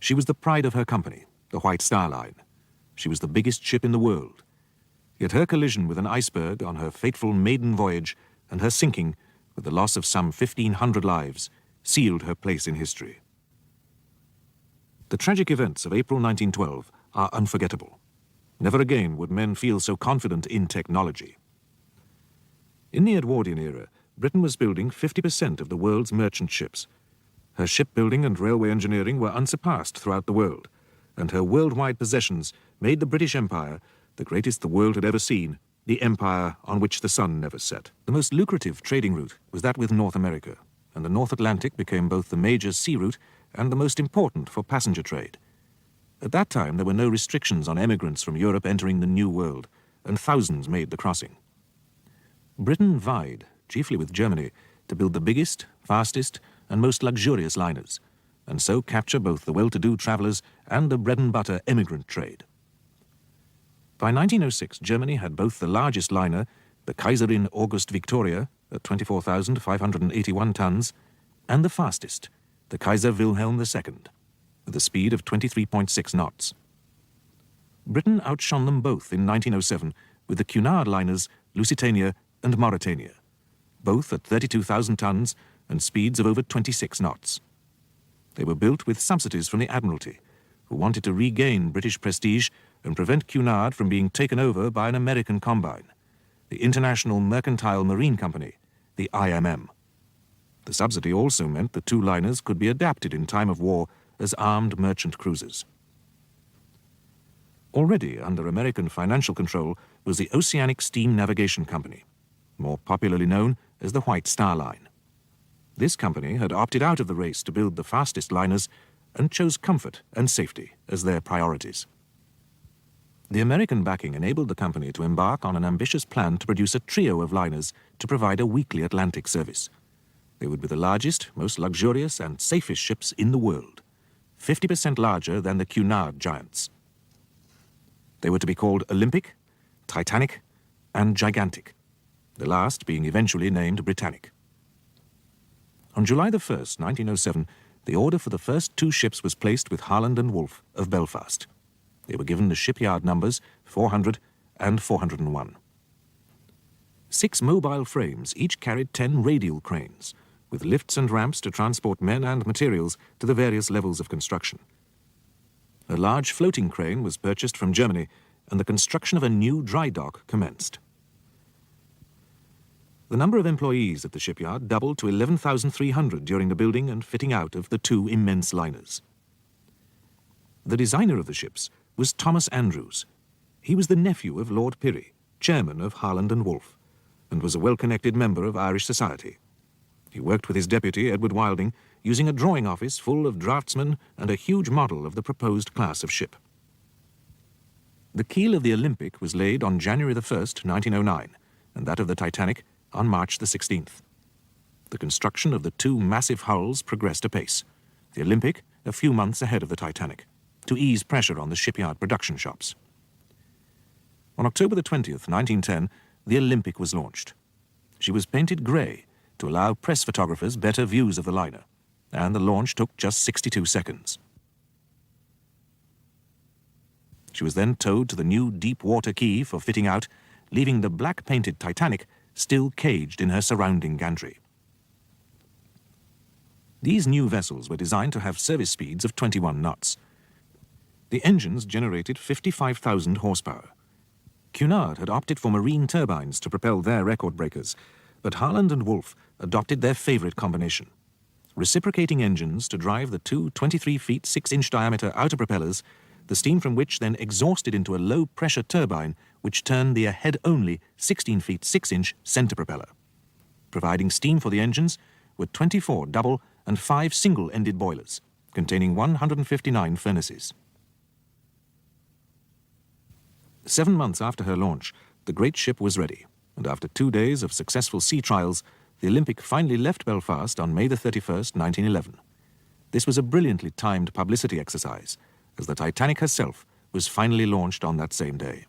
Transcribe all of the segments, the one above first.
She was the pride of her company, the White Star Line. She was the biggest ship in the world. Yet her collision with an iceberg on her fateful maiden voyage and her sinking, with the loss of some 1,500 lives, sealed her place in history. The tragic events of April 1912 are unforgettable. Never again would men feel so confident in technology. In the Edwardian era, Britain was building 50% of the world's merchant ships. Her shipbuilding and railway engineering were unsurpassed throughout the world, and her worldwide possessions made the British Empire, the greatest the world had ever seen, the empire on which the sun never set. The most lucrative trading route was that with North America, and the North Atlantic became both the major sea route and the most important for passenger trade. At that time, there were no restrictions on emigrants from Europe entering the New World, and thousands made the crossing. Britain vied, chiefly with Germany, to build the biggest, fastest, and most luxurious liners, and so capture both the well-to-do travellers and the bread-and-butter emigrant trade. By 1906, Germany had both the largest liner, the Kaiserin August Victoria, at 24,581 tons, and the fastest, the Kaiser Wilhelm II, with a speed of 23.6 knots. Britain outshone them both in 1907 with the Cunard liners Lusitania and Mauretania, both at 32,000 tons and speeds of over 26 knots. They were built with subsidies from the Admiralty, who wanted to regain British prestige and prevent Cunard from being taken over by an American combine, the International Mercantile Marine Company, the IMM. The subsidy also meant the two liners could be adapted in time of war as armed merchant cruisers. Already under American financial control was the Oceanic Steam Navigation Company, more popularly known as the White Star Line. This company had opted out of the race to build the fastest liners and chose comfort and safety as their priorities. The American backing enabled the company to embark on an ambitious plan to produce a trio of liners to provide a weekly Atlantic service. They would be the largest, most luxurious and safest ships in the world, 50% larger than the Cunard giants. They were to be called Olympic, Titanic, and Gigantic, the last being eventually named Britannic. On July the 1st, 1907, the order for the first two ships was placed with Harland and Wolff of Belfast. They were given the shipyard numbers 400 and 401. 6 mobile frames each carried 10 radial cranes, with lifts and ramps to transport men and materials to the various levels of construction. A large floating crane was purchased from Germany, and the construction of a new dry dock commenced. The number of employees at the shipyard doubled to 11,300 during the building and fitting out of the two immense liners. The designer of the ships was Thomas Andrews. He was the nephew of Lord Pirrie, chairman of Harland and Wolff, and was a well-connected member of Irish society. He worked with his deputy, Edward Wilding, using a drawing office full of draftsmen and a huge model of the proposed class of ship. The keel of the Olympic was laid on January the 1st, 1909, and that of the Titanic on March the 16th. The construction of the two massive hulls progressed apace, the Olympic a few months ahead of the Titanic, to ease pressure on the shipyard production shops. On October the 20th, 1910, the Olympic was launched. She was painted grey to allow press photographers better views of the liner, and the launch took just 62 seconds. She was then towed to the new deep water quay for fitting out, leaving the black-painted Titanic still caged in her surrounding gantry. These new vessels were designed to have service speeds of 21 knots. The engines generated 55,000 horsepower. Cunard had opted for marine turbines to propel their record breakers, but Harland and Wolff adopted their favorite combination: reciprocating engines to drive the two 23 feet 6-inch diameter outer propellers, the steam from which then exhausted into a low-pressure turbine which turned the ahead-only 16 feet 6-inch center propeller. Providing steam for the engines were 24 double and 5 single-ended boilers, containing 159 furnaces. 7 months after her launch, the great ship was ready, and after 2 days of successful sea trials, the Olympic finally left Belfast on May the 31st, 1911. This was a brilliantly timed publicity exercise, as the Titanic herself was finally launched on that same day.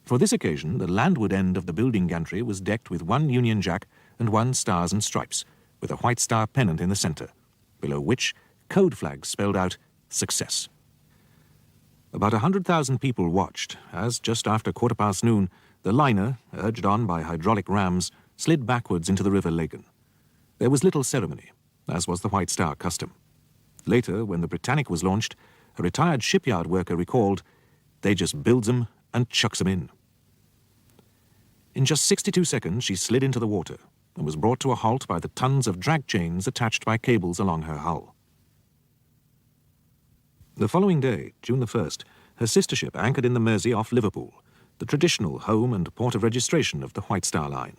For this occasion, the landward end of the building gantry was decked with 1 Union Jack and 1 Stars and Stripes, with a White Star pennant in the center, below which code flags spelled out success. About 100,000 people watched as, just after noon, the liner, urged on by hydraulic rams, slid backwards into the River Lagan. There was little ceremony, as was the White Star custom. Later, when the Britannic was launched, a retired shipyard worker recalled, "They just builds 'em and chucks 'em in." In just 62 seconds, she slid into the water and was brought to a halt by the tons of drag chains attached by cables along her hull. The following day, June the 1st, her sister ship anchored in the Mersey off Liverpool, the traditional home and port of registration of the White Star Line.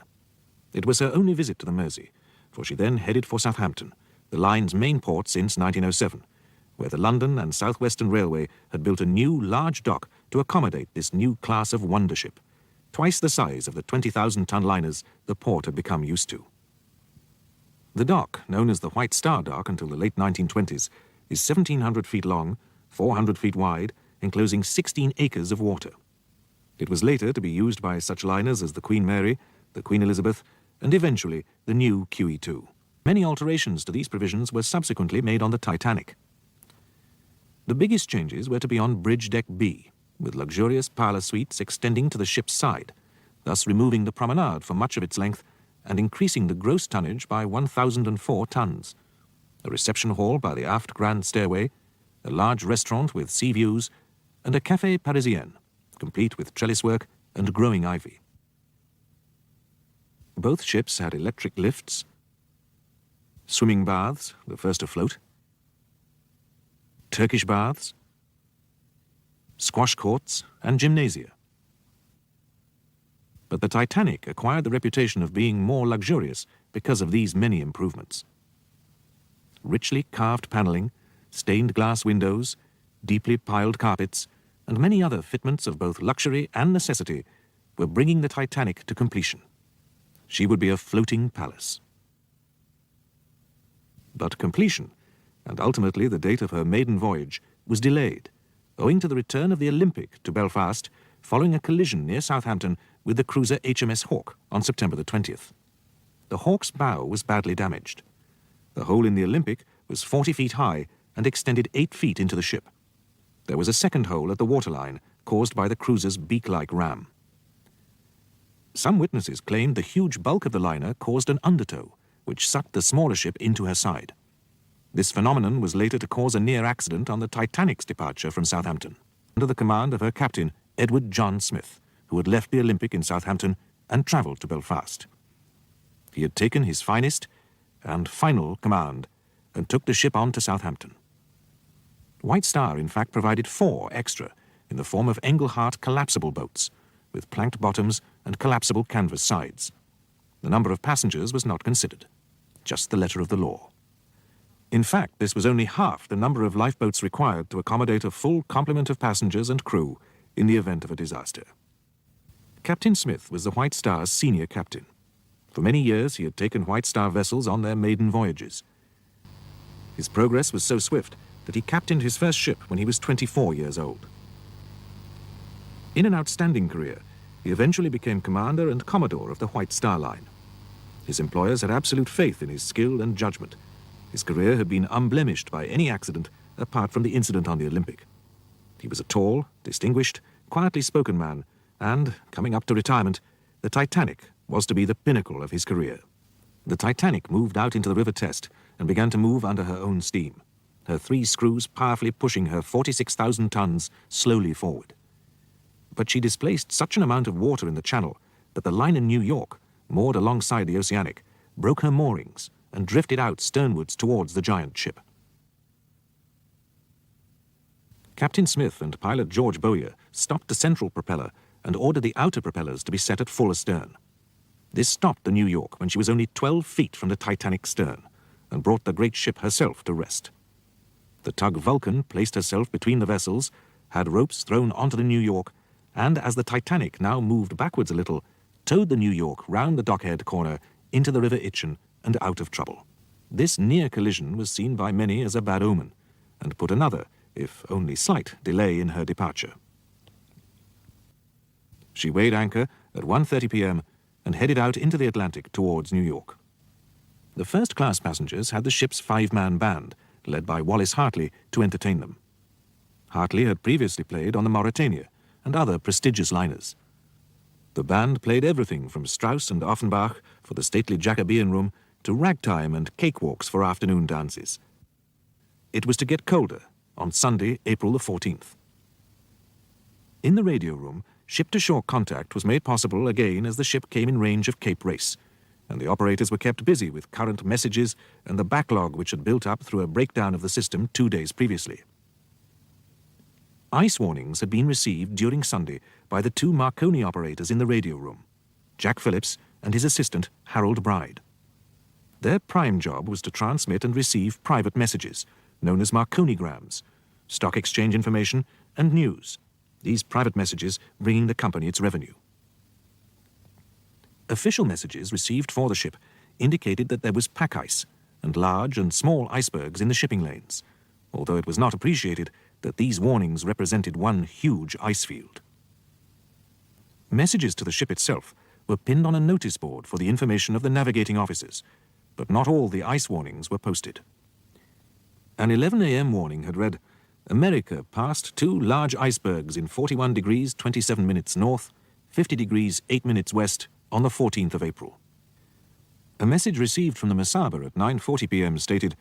It was her only visit to the Mersey, for she then headed for Southampton, the line's main port since 1907, where the London and South Western Railway had built a new large dock to accommodate this new class of wonder ship, twice the size of the 20,000-ton liners the port had become used to. The dock, known as the White Star Dock until the late 1920s, is 1,700 feet long, 400 feet wide, enclosing 16 acres of water. It was later to be used by such liners as the Queen Mary, the Queen Elizabeth, and eventually the new QE2. Many alterations to these provisions were subsequently made on the Titanic. The biggest changes were to be on Bridge Deck B, with luxurious parlour suites extending to the ship's side, thus removing the promenade for much of its length and increasing the gross tonnage by 1,004 tons. A reception hall by the aft grand stairway, a large restaurant with sea views, and a café parisien, complete with trellis work and growing ivy. Both ships had electric lifts, swimming baths, the first afloat, Turkish baths, squash courts, and gymnasia. But the Titanic acquired the reputation of being more luxurious because of these many improvements. Richly carved panelling, stained glass windows, deeply piled carpets, and many other fitments of both luxury and necessity were bringing the Titanic to completion. She would be a floating palace. But completion, and ultimately the date of her maiden voyage, was delayed, owing to the return of the Olympic to Belfast following a collision near Southampton with the cruiser HMS Hawke on September the 20th. The Hawke's bow was badly damaged. The hole in the Olympic was 40 feet high and extended 8 feet into the ship. There was a second hole at the waterline caused by the cruiser's beak-like ram. Some witnesses claimed the huge bulk of the liner caused an undertow, which sucked the smaller ship into her side. This phenomenon was later to cause a near accident on the Titanic's departure from Southampton, under the command of her captain, Edward John Smith, who had left the Olympic in Southampton and travelled to Belfast. He had taken his finest and final command and took the ship on to Southampton. White Star, in fact, provided 4 extra in the form of Engelhart collapsible boats, with planked bottoms and collapsible canvas sides. The number of passengers was not considered, just the letter of the law. In fact, this was only half the number of lifeboats required to accommodate a full complement of passengers and crew in the event of a disaster. Captain Smith was the White Star's senior captain. For many years, he had taken White Star vessels on their maiden voyages. His progress was so swift that he captained his first ship when he was 24 years old. In an outstanding career, he eventually became commander and commodore of the White Star Line. His employers had absolute faith in his skill and judgment. His career had been unblemished by any accident apart from the incident on the Olympic. He was a tall, distinguished, quietly spoken man, and, coming up to retirement, the Titanic was to be the pinnacle of his career. The Titanic moved out into the River Test and began to move under her own steam, her 3 screws powerfully pushing her 46,000 tons slowly forward. But she displaced such an amount of water in the channel that the liner New York, moored alongside the Oceanic, broke her moorings and drifted out sternwards towards the giant ship. Captain Smith and pilot George Bowyer stopped the central propeller and ordered the outer propellers to be set at full astern. This stopped the New York when she was only 12 feet from the Titanic's stern and brought the great ship herself to rest. The tug Vulcan placed herself between the vessels, had ropes thrown onto the New York, and as the Titanic now moved backwards a little, towed the New York round the dockhead corner into the River Itchen and out of trouble. This near collision was seen by many as a bad omen, and put another, if only slight, delay in her departure. She weighed anchor at 1:30 p.m. and headed out into the Atlantic towards New York. The first-class passengers had the ship's 5-man band, led by Wallace Hartley, to entertain them. Hartley had previously played on the Mauretania and other prestigious liners. The band played everything from Strauss and Offenbach for the stately Jacobean room to ragtime and cakewalks for afternoon dances. It was to get colder on Sunday, April the 14th. In the radio room, ship-to-shore contact was made possible again as the ship came in range of Cape Race, and the operators were kept busy with current messages and the backlog which had built up through a breakdown of the system 2 days previously. Ice warnings had been received during Sunday by the 2 Marconi operators in the radio room, Jack Phillips and his assistant, Harold Bride. Their prime job was to transmit and receive private messages, known as Marconigrams, stock exchange information, and news, these private messages bringing the company its revenue. Official messages received for the ship indicated that there was pack ice and large and small icebergs in the shipping lanes, although it was not appreciated that these warnings represented one huge ice field. Messages to the ship itself were pinned on a notice board for the information of the navigating officers, but not all the ice warnings were posted. An 11 a.m. warning had read, "America passed 2 large icebergs in 41 degrees 27 minutes north, 50 degrees 8 minutes west on the 14th of April. A message received from the Mesaba at 9:40 p.m. stated,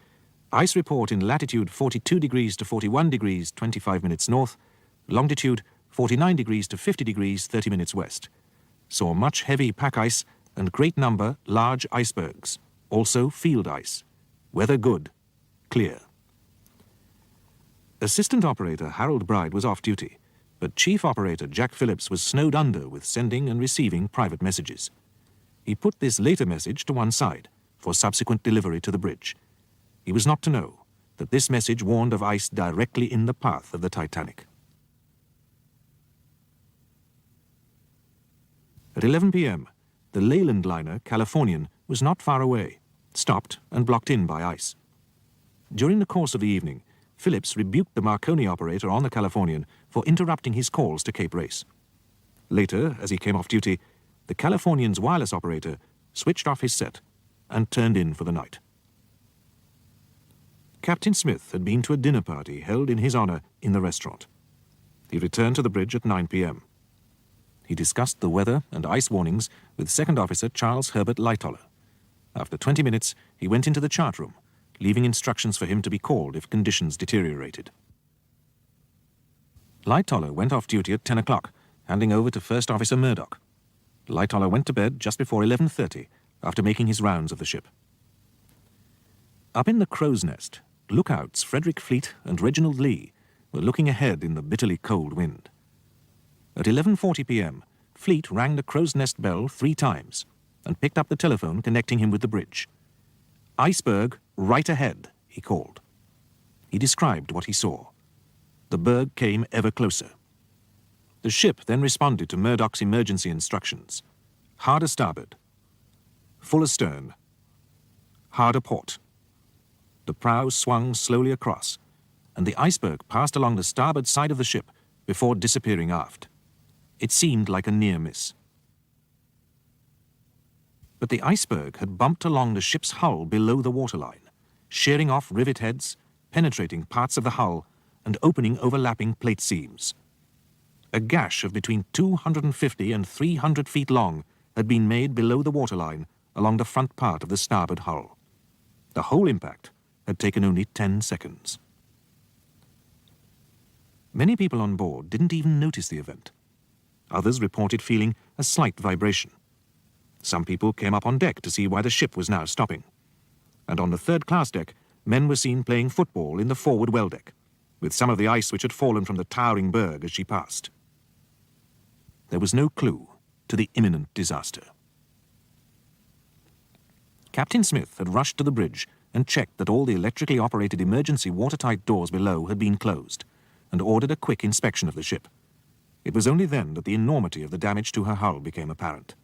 "Ice report in latitude 42 degrees to 41 degrees 25 minutes north, longitude 49 degrees to 50 degrees 30 minutes west. Saw much heavy pack ice and great number large icebergs, also field ice. Weather good, clear." Assistant operator Harold Bride was off duty, but chief operator Jack Phillips was snowed under with sending and receiving private messages. He put this later message to one side for subsequent delivery to the bridge. He was not to know that this message warned of ice directly in the path of the Titanic. At 11 p.m., the Leyland liner Californian was not far away, stopped and blocked in by ice. During the course of the evening, Phillips rebuked the Marconi operator on the Californian for interrupting his calls to Cape Race. Later, as he came off duty, the Californian's wireless operator switched off his set and turned in for the night. Captain Smith had been to a dinner party held in his honor in the restaurant. He returned to the bridge at 9 p.m. He discussed the weather and ice warnings with Second Officer Charles Herbert Lightoller. After 20 minutes, he went into the chart room, leaving instructions for him to be called if conditions deteriorated. Lightoller went off duty at 10 o'clock, handing over to First Officer Murdoch. Lightoller went to bed just before 11:30 after making his rounds of the ship. Up in the crow's nest, lookouts Frederick Fleet and Reginald Lee were looking ahead in the bitterly cold wind. At 11:40 p.m., Fleet rang the crow's nest bell 3 times and picked up the telephone connecting him with the bridge. "Iceberg, right ahead," he called. He described what he saw. The berg came ever closer. The ship then responded to Murdoch's emergency instructions. Hard a starboard. Full astern. Hard a port. The prow swung slowly across, and the iceberg passed along the starboard side of the ship before disappearing aft. It seemed like a near miss. But the iceberg had bumped along the ship's hull below the waterline, shearing off rivet heads, penetrating parts of the hull, and opening overlapping plate seams. A gash of between 250 and 300 feet long had been made below the waterline along the front part of the starboard hull. The whole impact had taken only 10 seconds. Many people on board didn't even notice the event. Others reported feeling a slight vibration. Some people came up on deck to see why the ship was now stopping. And on the third-class deck, men were seen playing football in the forward well deck, with some of the ice which had fallen from the towering berg as she passed. There was no clue to the imminent disaster. Captain Smith had rushed to the bridge and checked that all the electrically operated emergency watertight doors below had been closed, and ordered a quick inspection of the ship. It was only then that the enormity of the damage to her hull became apparent.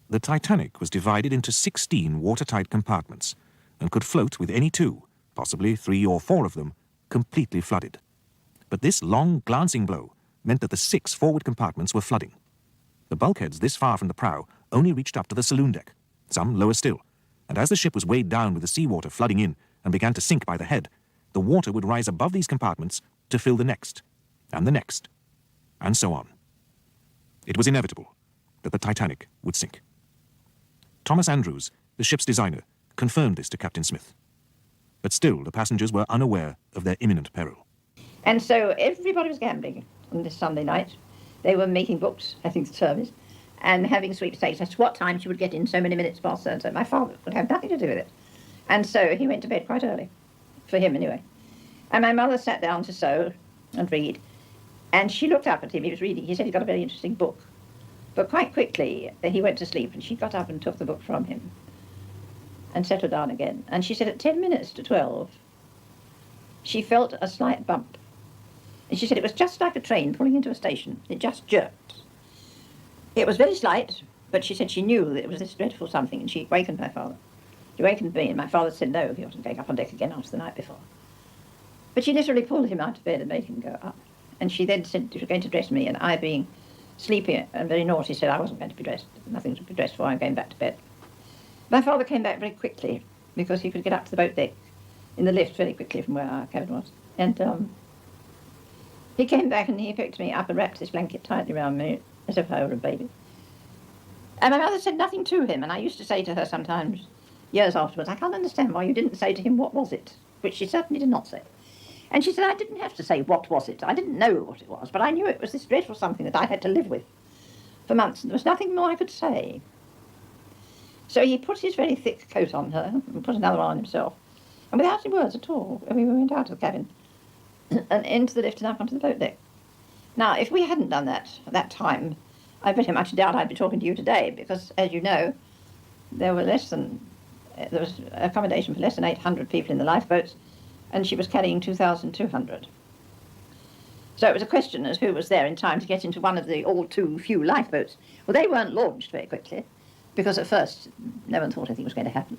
The Titanic was divided into 16 watertight compartments and could float with any 2, possibly 3 or 4 of them, completely flooded. But this long glancing blow meant that the 6 forward compartments were flooding. The bulkheads this far from the prow only reached up to the saloon deck, some lower still, and as the ship was weighed down with the seawater flooding in, and began to sink by the head, the water would rise above these compartments to fill the next, and so on. It was inevitable that the Titanic would sink. Thomas Andrews, the ship's designer, confirmed this to Captain Smith. But still, the passengers were unaware of their imminent peril. And so everybody was gambling on this Sunday night. They were making books, I think, the service, and having sweepstakes as to what time she would get in so many minutes past so and so. My father would have nothing to do with it. And so he went to bed quite early, for him anyway. And my mother sat down to sew and read, and she looked up at him. He was reading. He said he got a very interesting book. But quite quickly, he went to sleep, and she got up and took the book from him and set her down again. And she said at 10 minutes to 12, she felt a slight bump. And she said it was just like a train pulling into a station. It just jerked. It was very slight, but she said she knew that it was this dreadful something, and she wakened my father. She wakened me, and my father said no, he wasn't going up on deck again after the night before. But she literally pulled him out of bed and made him go up. And she then said she was going to dress me, and I, being sleepy and very naughty, said I wasn't going to be dressed. Nothing to be dressed for, I'm going back to bed. My father came back very quickly, because he could get up to the boat deck in the lift very quickly from where our cabin was. And he came back and he picked me up and wrapped his blanket tightly around me, as if I were a baby. And my mother said nothing to him, and I used to say to her sometimes, years afterwards, I can't understand why you didn't say to him, what was it? Which she certainly did not say. And she said, I didn't have to say, what was it? I didn't know what it was, but I knew it was this dreadful something that I had to live with for months, and there was nothing more I could say. So he put his very thick coat on her, and put another one on himself, and without any words at all, we went out of the cabin, and into the lift and up onto the boat deck. Now, if we hadn't done that at that time, I very much doubt I'd be talking to you today, because, as you know, there was accommodation for less than 800 people in the lifeboats, and she was carrying 2,200. So it was a question as who was there in time to get into one of the all too few lifeboats. Well, they weren't launched very quickly, because at first no one thought anything was going to happen.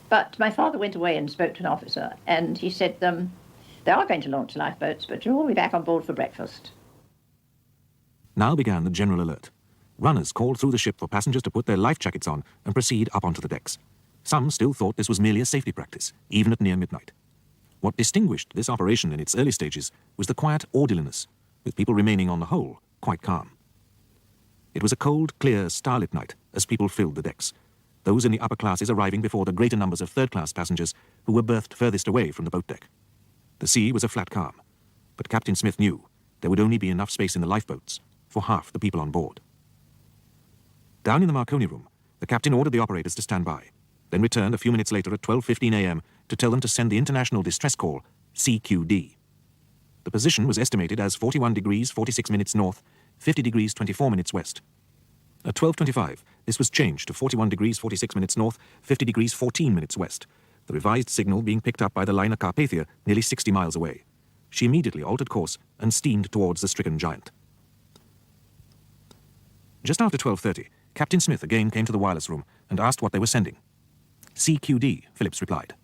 But my father went away and spoke to an officer, and he said, they are going to launch lifeboats, but you'll all be back on board for breakfast. Now began the general alert. Runners called through the ship for passengers to put their life jackets on and proceed up onto the decks. Some still thought this was merely a safety practice, even at near midnight. What distinguished this operation in its early stages was the quiet orderliness, with people remaining on the whole quite calm. It was a cold, clear, starlit night as people filled the decks, those in the upper classes arriving before the greater numbers of third-class passengers who were berthed furthest away from the boat deck. The sea was a flat calm, but Captain Smith knew there would only be enough space in the lifeboats for half the people on board. Down in the Marconi room, the captain ordered the operators to stand by, then returned a few minutes later at 12:15 a.m. to tell them to send the international distress call, CQD. The position was estimated as 41 degrees 46 minutes north, 50 degrees 24 minutes west. At 12:25, this was changed to 41 degrees 46 minutes north, 50 degrees 14 minutes west, the revised signal being picked up by the liner Carpathia nearly 60 miles away. She immediately altered course and steamed towards the stricken giant. Just after 12:30, Captain Smith again came to the wireless room and asked what they were sending. CQD, Phillips replied.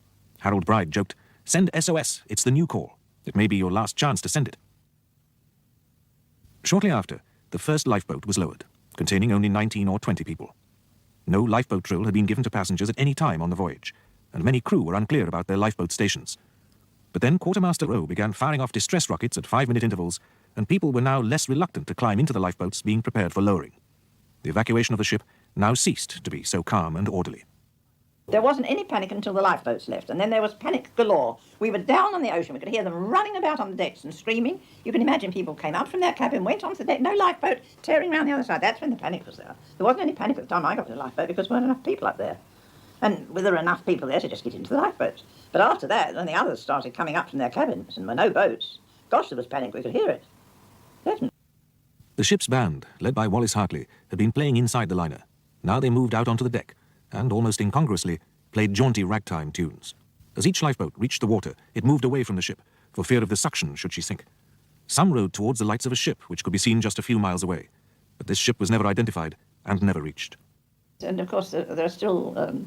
Harold Bride joked, "Send SOS, it's the new call. It may be your last chance to send it." Shortly after, the first lifeboat was lowered, containing only 19 or 20 people. No lifeboat drill had been given to passengers at any time on the voyage, and many crew were unclear about their lifeboat stations. But then Quartermaster Rowe began firing off distress rockets at 5-minute intervals, and people were now less reluctant to climb into the lifeboats being prepared for lowering. The evacuation of the ship now ceased to be so calm and orderly. There wasn't any panic until the lifeboats left, and then there was panic galore. We were down on the ocean. We could hear them running about on the decks and screaming. You can imagine people came up from their cabin, went onto the deck, no lifeboat, tearing around the other side. That's when the panic was there. There wasn't any panic at the time I got to the lifeboat because there weren't enough people up there. And there were enough people there to just get into the lifeboats. But after that, when the others started coming up from their cabins and there were no boats, gosh, there was panic. We could hear it. Definitely. The ship's band, led by Wallace Hartley, had been playing inside the liner. Now they moved out onto the deck, and almost incongruously, played jaunty ragtime tunes. As each lifeboat reached the water, it moved away from the ship, for fear of the suction should she sink. Some rowed towards the lights of a ship, which could be seen just a few miles away. But this ship was never identified, and never reached. And of course, there are still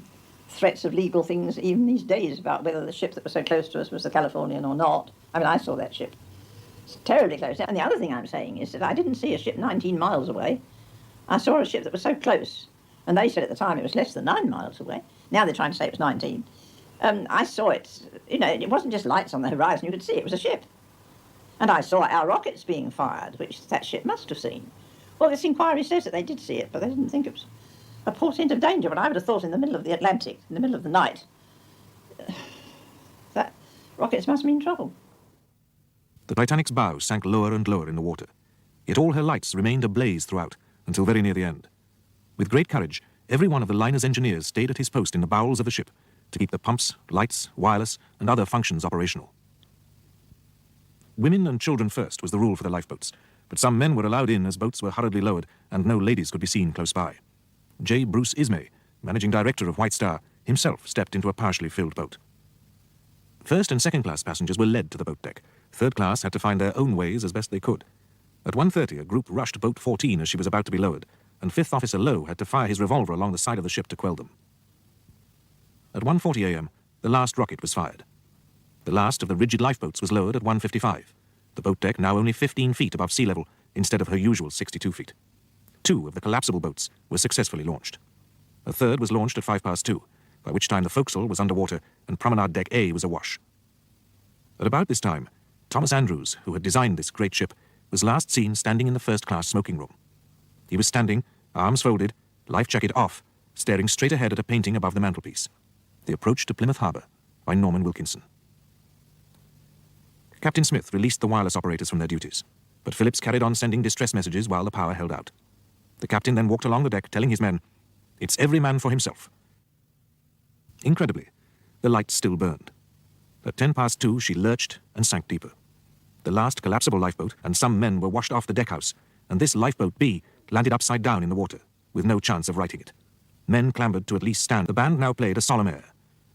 threats of legal things even these days about whether the ship that was so close to us was the Californian or not. I mean, I saw that ship. It's terribly close. And the other thing I'm saying is that I didn't see a ship 19 miles away. I saw a ship that was so close, and they said at the time it was less than 9 miles away. Now they're trying to say it was 19. I saw it, you know, it wasn't just lights on the horizon, you could see it was a ship. And I saw our rockets being fired, which that ship must have seen. Well, this inquiry says that they did see it, but they didn't think it was a portent of danger. But I would have thought in the middle of the Atlantic, in the middle of the night, that rockets must mean trouble. The Titanic's bow sank lower and lower in the water, yet all her lights remained ablaze throughout, until very near the end. With great courage, every one of the liner's engineers stayed at his post in the bowels of the ship to keep the pumps, lights, wireless, and other functions operational. Women and children first was the rule for the lifeboats, but some men were allowed in as boats were hurriedly lowered and no ladies could be seen close by. J. Bruce Ismay, managing director of White Star, himself stepped into a partially filled boat. First and second class passengers were led to the boat deck. Third class had to find their own ways as best they could. At 1:30, a group rushed boat 14 as she was about to be lowered, and Fifth Officer Lowe had to fire his revolver along the side of the ship to quell them. At 1:40 a.m., the last rocket was fired. The last of the rigid lifeboats was lowered at 1:55, the boat deck now only 15 feet above sea level instead of her usual 62 feet. 2 of the collapsible boats were successfully launched. A third was launched at 2:05, by which time the forecastle was underwater and promenade deck A was awash. At about this time, Thomas Andrews, who had designed this great ship, was last seen standing in the first-class smoking room. He was standing, arms folded, life jacket off, staring straight ahead at a painting above the mantelpiece. The Approach to Plymouth Harbour by Norman Wilkinson. Captain Smith released the wireless operators from their duties, but Phillips carried on sending distress messages while the power held out. The captain then walked along the deck telling his men, "It's every man for himself." Incredibly, the light still burned. At 2:10 she lurched and sank deeper. The last collapsible lifeboat and some men were washed off the deckhouse, and this lifeboat B landed upside down in the water, with no chance of righting it. Men clambered to at least stand. The band now played a solemn air.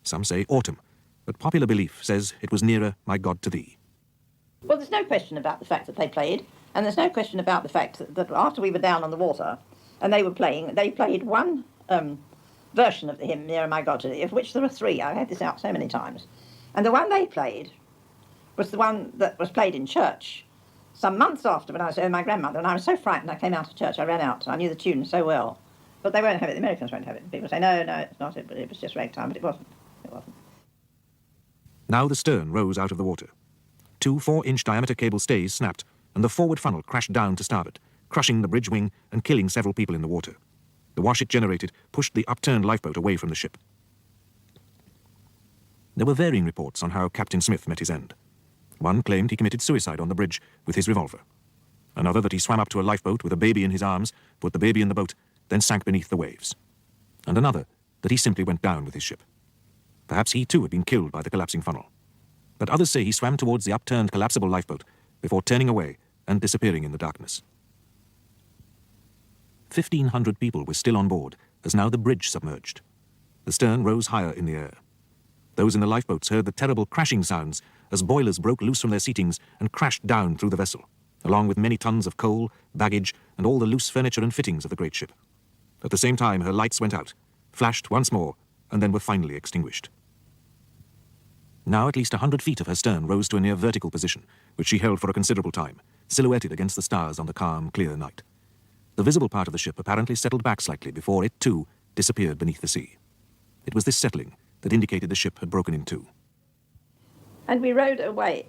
Some say autumn, but popular belief says it was nearer My God to Thee. Well, there's no question about the fact that they played, and there's no question about the fact that after we were down on the water and they were playing, they played one version of the hymn, Nearer My God to Thee, of which there are 3. I've had this out so many times. And the one they played was the one that was played in church some months after when I was with my grandmother, and I was so frightened I came out of church, I ran out, I knew the tune so well. But they won't have it, the Americans won't have it. People say, no, it's not it, but it was just ragtime, but it wasn't. It wasn't. Now the stern rose out of the water. 2 4-inch diameter cable stays snapped, and the forward funnel crashed down to starboard, crushing the bridge wing and killing several people in the water. The wash it generated pushed the upturned lifeboat away from the ship. There were varying reports on how Captain Smith met his end. One claimed he committed suicide on the bridge with his revolver. Another that he swam up to a lifeboat with a baby in his arms, put the baby in the boat, then sank beneath the waves. And another that he simply went down with his ship. Perhaps he too had been killed by the collapsing funnel. But others say he swam towards the upturned collapsible lifeboat before turning away and disappearing in the darkness. 1,500 people were still on board as now the bridge submerged. The stern rose higher in the air. Those in the lifeboats heard the terrible crashing sounds as boilers broke loose from their seatings and crashed down through the vessel, along with many tons of coal, baggage, and all the loose furniture and fittings of the great ship. At the same time, her lights went out, flashed once more, and then were finally extinguished. Now at least 100 feet of her stern rose to a near vertical position, which she held for a considerable time, silhouetted against the stars on the calm, clear night. The visible part of the ship apparently settled back slightly before it, too, disappeared beneath the sea. It was this settling that indicated the ship had broken in two. And we rowed away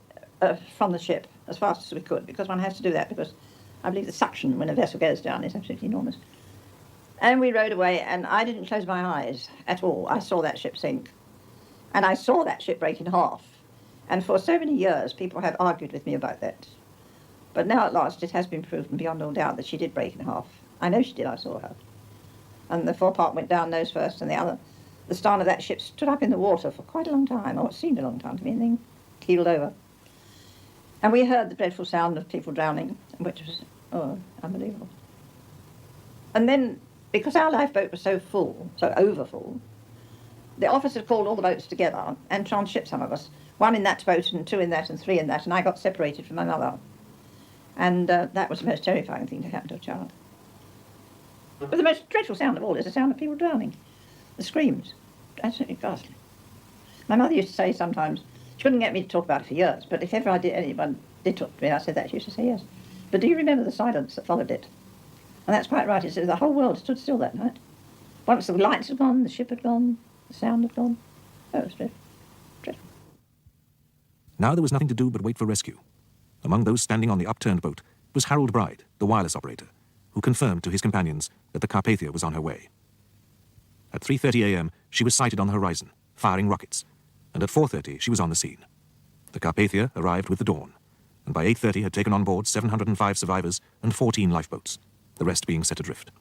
from the ship as fast as we could, because one has to do that, because I believe the suction when a vessel goes down is absolutely enormous. And we rowed away, and I didn't close my eyes at all. I saw that ship sink. And I saw that ship break in half. And for so many years, people have argued with me about that. But now at last, it has been proven beyond all doubt that she did break in half. I know she did, I saw her. And the forepart went down nose first, and the stern of that ship stood up in the water for quite a long time, or it seemed a long time to me, and then keeled over. And we heard the dreadful sound of people drowning, which was, unbelievable. And then, because our lifeboat was so full, so overfull, the officers called all the boats together and transshipped some of us. 1 in that boat and 2 in that and 3 in that, and I got separated from my mother. And that was the most terrifying thing to happen to a child. But the most dreadful sound of all is the sound of people drowning. The screams. Absolutely ghastly. My mother used to say sometimes, she couldn't get me to talk about it for years, but if ever anyone did talk to me, I said that, she used to say yes. But do you remember the silence that followed it? And that's quite right. It says the whole world stood still that night. Once the lights had gone, the ship had gone, the sound had gone. Oh, it was dreadful. Now there was nothing to do but wait for rescue. Among those standing on the upturned boat was Harold Bride, the wireless operator, who confirmed to his companions that the Carpathia was on her way. At 3:30 a.m., she was sighted on the horizon, firing rockets, and at 4:30 she was on the scene. The Carpathia arrived with the dawn, and by 8:30 had taken on board 705 survivors and 14 lifeboats, the rest being set adrift.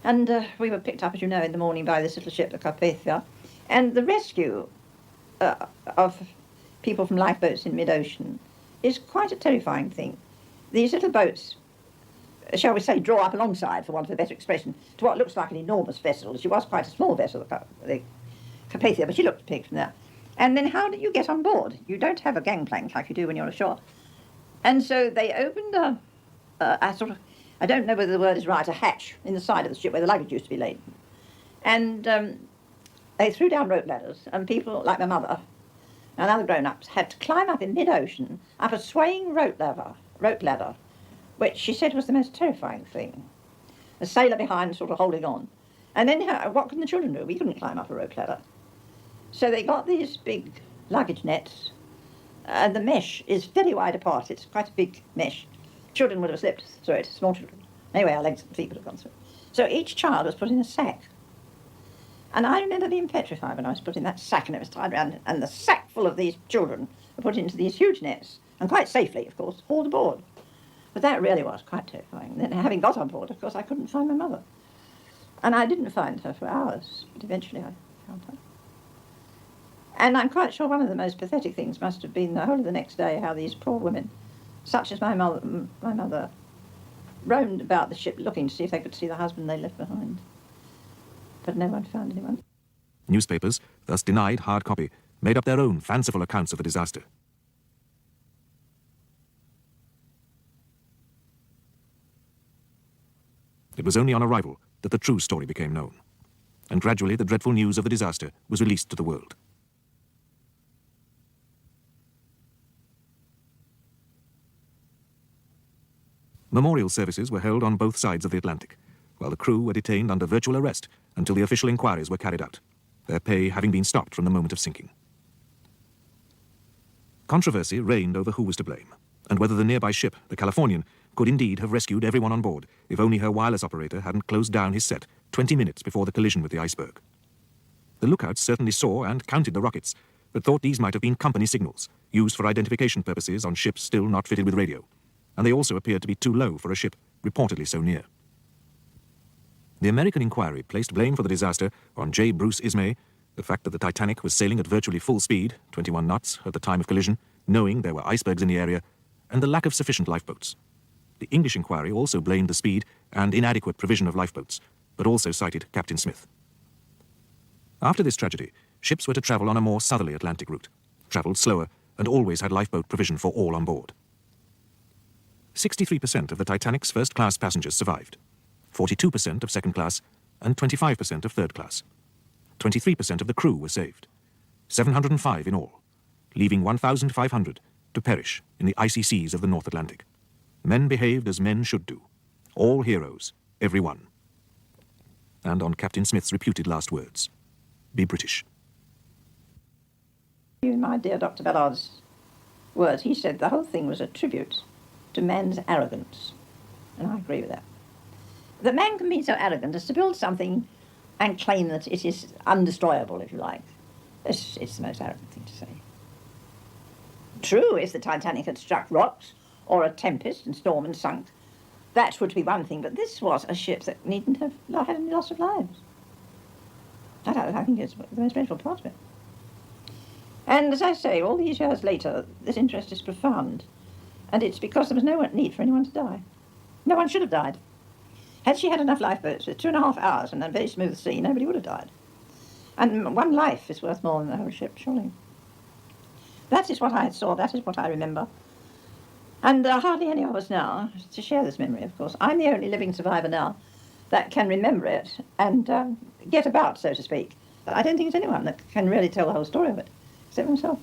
And we were picked up, as you know, in the morning by this little ship, the Carpathia, and the rescue of people from lifeboats in mid-ocean is quite a terrifying thing. These little boats, shall we say, draw up alongside, for want of a better expression, to what looks like an enormous vessel. She was quite a small vessel, the Carpathia, but she looked big from there. And then how do you get on board? You don't have a gangplank like you do when you're ashore. And so they opened a sort of, I don't know whether the word is right, a hatch in the side of the ship where the luggage used to be laid. And they threw down rope ladders, and people like my mother and other grown-ups had to climb up in mid-ocean up a swaying rope ladder, which she said was the most terrifying thing. A sailor behind sort of holding on. And then what can the children do? We couldn't climb up a rope ladder. So they got these big luggage nets, and the mesh is very wide apart. It's quite a big mesh. Children would have slipped through it, small children. Anyway, our legs and feet would have gone through it. So each child was put in a sack. And I remember being petrified when I was put in that sack and it was tied around, and the sack full of these children were put into these huge nets, and quite safely, of course, hauled aboard. But that really was quite terrifying. Then having got on board, of course, I couldn't find my mother. And I didn't find her for hours, but eventually I found her. And I'm quite sure one of the most pathetic things must have been the whole of the next day, how these poor women, such as my mother, roamed about the ship looking to see if they could see the husband they left behind. But no one found anyone. Newspapers, thus denied hard copy, made up their own fanciful accounts of the disaster. It was only on arrival that the true story became known, and gradually the dreadful news of the disaster was released to the world. Memorial services were held on both sides of the Atlantic, while the crew were detained under virtual arrest until the official inquiries were carried out, their pay having been stopped from the moment of sinking. Controversy reigned over who was to blame, and whether the nearby ship, the Californian, could indeed have rescued everyone on board if only her wireless operator hadn't closed down his set 20 minutes before the collision with the iceberg. The lookouts certainly saw and counted the rockets, but thought these might have been company signals, used for identification purposes on ships still not fitted with radio, and they also appeared to be too low for a ship reportedly so near. The American inquiry placed blame for the disaster on J. Bruce Ismay, the fact that the Titanic was sailing at virtually full speed, 21 knots, at the time of collision, knowing there were icebergs in the area, and the lack of sufficient lifeboats. The English inquiry also blamed the speed and inadequate provision of lifeboats, but also cited Captain Smith. After this tragedy, ships were to travel on a more southerly Atlantic route, travelled slower, and always had lifeboat provision for all on board. 63% of the Titanic's first-class passengers survived, 42% of second class, and 25% of third class. 23% of the crew were saved, 705 in all, leaving 1,500 to perish in the icy seas of the North Atlantic. Men behaved as men should do. All heroes, every one. And on Captain Smith's reputed last words, be British. In my dear Dr. Ballard's words, he said the whole thing was a tribute to man's arrogance. And I agree with that. That man can be so arrogant as to build something and claim that it is undestroyable, if you like. It's the most arrogant thing to say. True, if the Titanic had struck rocks, or a tempest and storm and sunk, that would be one thing, but this was a ship that needn't have had any loss of lives. I think it's the most dreadful part of it. And as I say, all these years later, this interest is profound, and it's because there was no need for anyone to die. No one should have died. Had she had enough lifeboats with 2.5 hours and a very smooth sea, nobody would have died. And one life is worth more than the whole ship, surely. That is what I saw, that is what I remember. And there are hardly any of us now to share this memory, of course. I'm the only living survivor now that can remember it and get about, so to speak. But I don't think there's anyone that can really tell the whole story of it, except myself.